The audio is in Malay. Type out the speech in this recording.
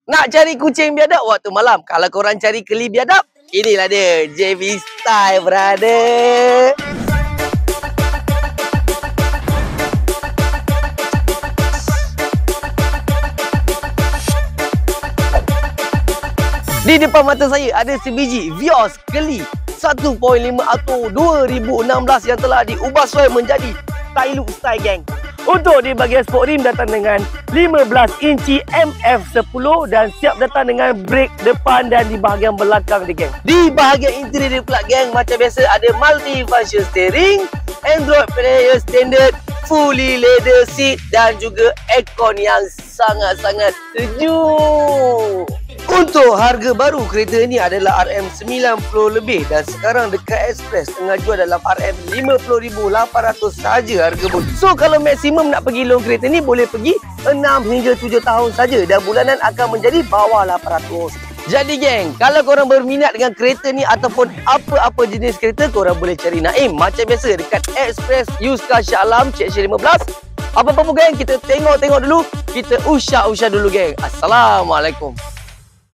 Nak cari kucing biadab waktu malam. Kalau korang cari keli biadab, inilah dia. JV Style, brother. Di depan mata saya ada sebiji Vios keli 1.5 atau 2016 yang telah diubah soal menjadi Tailuk Style, geng. Untuk di bahagian sport rim datang dengan 15 inci MF10 dan siap datang dengan brake depan dan di bahagian belakang dia, geng. Di bahagian interior dia pula, geng, macam biasa ada multi-function steering, Android player standard, fully leather seat dan juga aircon yang sangat-sangat sejuk. Untuk harga baru kereta ini adalah RM90 lebih dan sekarang dekat Express tengah jual dalam RM50,800 saja harga pun. So kalau maksimum nak pergi loan kereta ni boleh pergi 6 hingga 7 tahun saja dan bulanan akan menjadi bawah 800. Jadi, geng, kalau korang berminat dengan kereta ni ataupun apa-apa jenis kereta, korang boleh cari Naim. Macam biasa dekat Express Yuska Shah Alam Cik Syed 15. Apa-apa pun, geng, kita tengok dulu. Kita usah dulu, geng. Assalamualaikum.